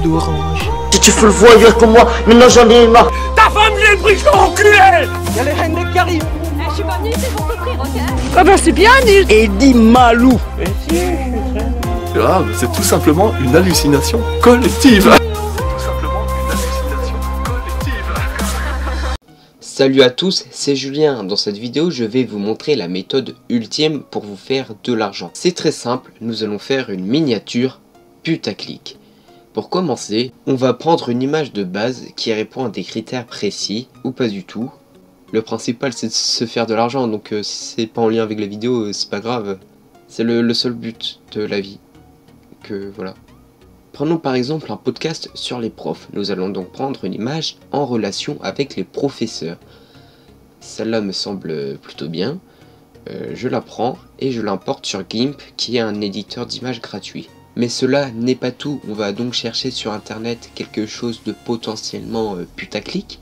d'orange. Si tu fais le voyeur comme moi, maintenant j'en ai marre. Ta femme, j'ai le brichon enculé. Y'a les reines qui arrivent. Je suis pas venue ici pour t'offrir, ok? Ah bah c'est bien, Nil. Eddie Malou. Ah, c'est tout simplement une hallucination collective. Tout simplement une hallucination collective. Salut à tous, c'est Julien. Dans cette vidéo, je vais vous montrer la méthode ultime pour vous faire de l'argent. C'est très simple, nous allons faire une miniature putaclic. Pour commencer, on va prendre une image de base qui répond à des critères précis, ou pas du tout. Le principal c'est de se faire de l'argent, donc si c'est pas en lien avec la vidéo, c'est pas grave. C'est le seul but de la vie. Que voilà. Prenons par exemple un podcast sur les profs. Nous allons donc prendre une image en relation avec les professeurs. Celle-là me semble plutôt bien. Je la prends et je l'importe sur GIMP, qui est un éditeur d'images gratuit. Mais cela n'est pas tout. On va donc chercher sur internet quelque chose de potentiellement putaclic.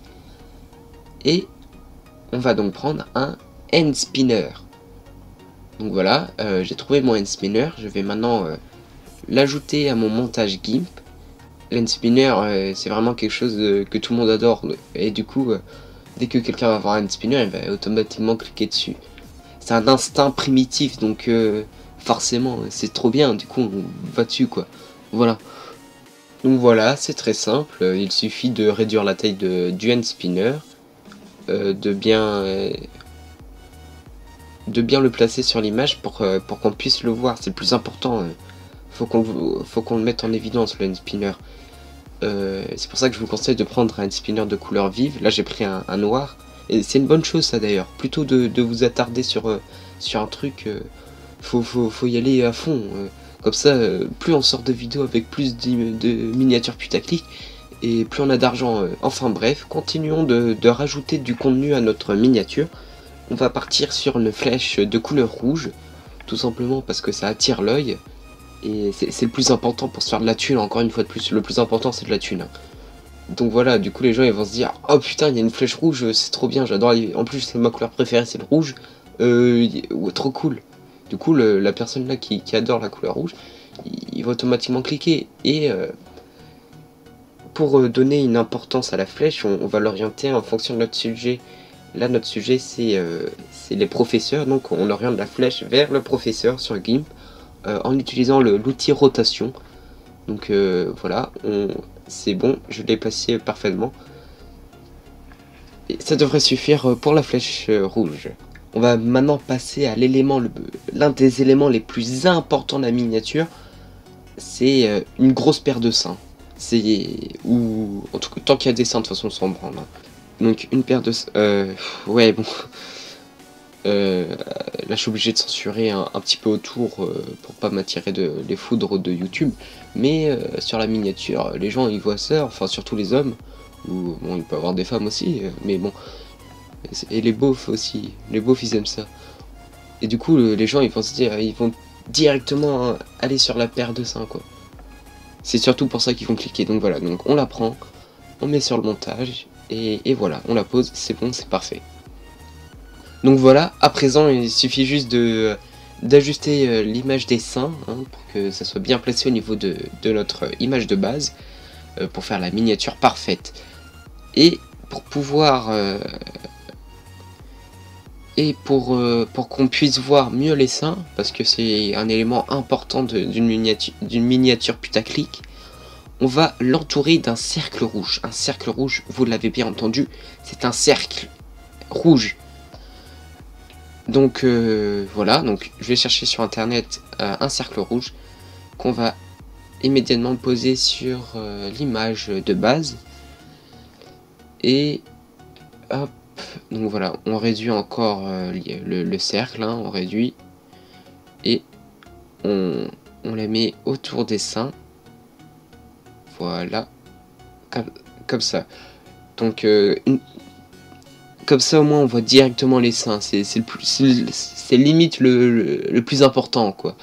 Et on va donc prendre un end spinner. Donc voilà, j'ai trouvé mon end spinner. Je vais maintenant l'ajouter à mon montage GIMP. L'end spinner, c'est vraiment quelque chose que tout le monde adore. Et du coup, dès que quelqu'un va voir un end spinner, il va automatiquement cliquer dessus. C'est un instinct primitif, donc forcément, c'est trop bien. Du coup, on va dessus, quoi. Voilà. Donc voilà, c'est très simple. Il suffit de réduire la taille du end spinner, de bien le placer sur l'image pour qu'on puisse le voir. C'est le plus important. Faut qu'on le mette en évidence, le end spinner. C'est pour ça que je vous conseille de prendre un end spinner de couleur vive. Là j'ai pris un noir. Et c'est une bonne chose ça d'ailleurs. Plutôt de vous attarder sur un truc, faut y aller à fond. Comme ça, plus on sort de vidéos avec plus de miniatures putaclic, et plus on a d'argent. Enfin bref, continuons de rajouter du contenu à notre miniature. On va partir sur une flèche de couleur rouge. Tout simplement parce que ça attire l'œil. Et c'est le plus important pour se faire de la thune, encore une fois de plus, le plus important c'est de la thune. Donc voilà, du coup les gens ils vont se dire, oh putain il y a une flèche rouge, c'est trop bien, j'adore, en plus c'est ma couleur préférée, c'est le rouge, trop cool. Du coup la personne là qui adore la couleur rouge, il va automatiquement cliquer. Et pour donner une importance à la flèche, on va l'orienter en fonction de notre sujet. Là notre sujet c'est les professeurs, donc on oriente la flèche vers le professeur sur GIMP. En utilisant l'outil rotation. Donc voilà, c'est bon, je l'ai passé parfaitement. Et ça devrait suffire pour la flèche rouge. On va maintenant passer à l'un des éléments les plus importants de la miniature. C'est une grosse paire de seins. Ou en tout cas, tant qu'il y a des seins, de toute façon on s'en branle. Donc une paire de ouais bon. Là je suis obligé de censurer un petit peu autour pour pas m'attirer les foudres de YouTube. Mais sur la miniature, les gens ils voient ça, enfin surtout les hommes, ou bon il peut y avoir des femmes aussi, mais bon, et les beaufs aussi, les beaufs ils aiment ça. Et du coup les gens ils vont se dire, ils vont directement aller sur la paire de seins quoi. C'est surtout pour ça qu'ils vont cliquer. Donc voilà, donc on la prend, on met sur le montage, et voilà, on la pose, c'est bon, c'est parfait. Donc voilà, à présent il suffit juste d'ajuster l'image des seins, hein, pour que ça soit bien placé au niveau de notre image de base, pour faire la miniature parfaite. Et pour pouvoir pour qu'on puisse voir mieux les seins, parce que c'est un élément important d'une miniature putaclic, on va l'entourer d'un cercle rouge. Un cercle rouge, vous l'avez bien entendu, c'est un cercle rouge. Donc voilà, donc je vais chercher sur internet un cercle rouge qu'on va immédiatement poser sur l'image de base. Et hop, donc voilà, on réduit encore le cercle, hein, on réduit. Et on la met autour des seins. Voilà, comme ça. Donc comme ça au moins on voit directement les seins, c'est limite le plus important quoi.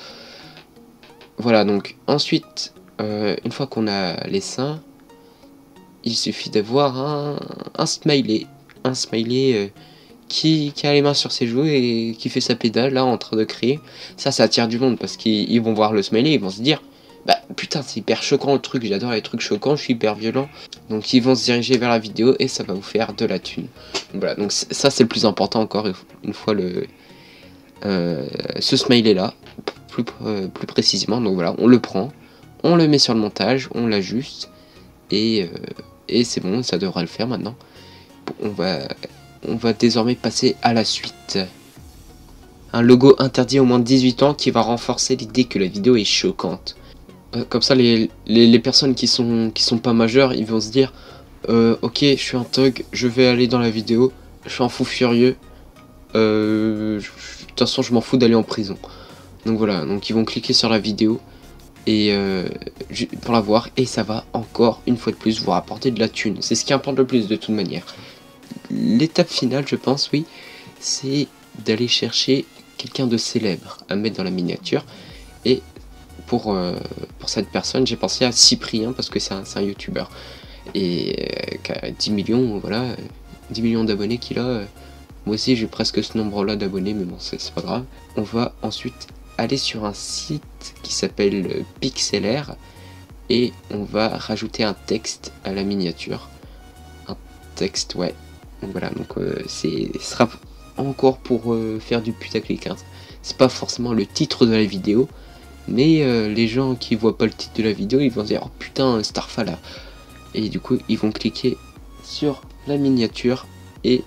Voilà, donc ensuite une fois qu'on a les seins, il suffit d'avoir un smiley. Un smiley qui a les mains sur ses joues et qui fait sa pédale là en train de crier. Ça attire du monde parce qu'ils vont voir le smiley, ils vont se dire bah putain c'est hyper choquant le truc, j'adore les trucs choquants, je suis hyper violent. Donc ils vont se diriger vers la vidéo et ça va vous faire de la thune. Donc voilà, donc ça c'est le plus important encore une fois ce smiley là, plus précisément. Donc voilà, on le prend, on le met sur le montage, on l'ajuste et c'est bon, ça devra le faire maintenant. On va désormais passer à la suite. Un logo interdit au moins de 18 ans qui va renforcer l'idée que la vidéo est choquante. Comme ça les personnes qui sont pas majeures, ils vont se dire ok je suis un thug, je vais aller dans la vidéo, je suis un fou furieux, de toute façon je m'en fous d'aller en prison. Donc voilà, donc ils vont cliquer sur la vidéo et pour la voir, et ça va encore une fois de plus vous rapporter de la thune. C'est ce qui importe le plus de toute manière. L'étape finale, je pense, oui, c'est d'aller chercher quelqu'un de célèbre à mettre dans la miniature. Et pour cette personne, j'ai pensé à Cyprien parce que c'est un youtubeur et qui a 10 millions, voilà, 10 millions d'abonnés qu'il a. Moi aussi j'ai presque ce nombre là d'abonnés, mais bon c'est pas grave. On va ensuite aller sur un site qui s'appelle Pixlr et on va rajouter un texte à la miniature. Un texte, ouais. Donc voilà, donc ce sera encore pour faire du putaclic, hein. C'est pas forcément le titre de la vidéo, mais les gens qui voient pas le titre de la vidéo, ils vont se dire oh putain Starfall, et du coup ils vont cliquer sur la miniature et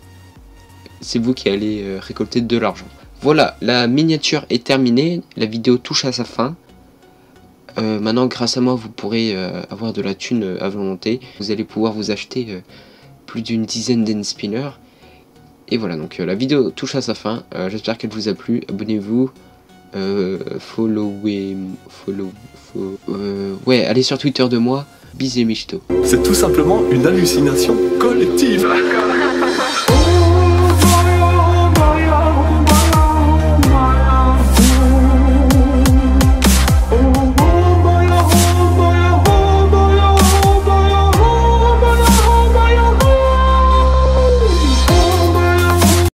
c'est vous qui allez récolter de l'argent. Voilà, la miniature est terminée, la vidéo touche à sa fin. Maintenant grâce à moi vous pourrez avoir de la thune à volonté. Vous allez pouvoir vous acheter plus d'une dizaine d'Enspinner. Et voilà, donc la vidéo touche à sa fin. J'espère qu'elle vous a plu. Abonnez-vous, ouais, allez sur Twitter de moi. Bisous Michto. C'est tout simplement une hallucination collective.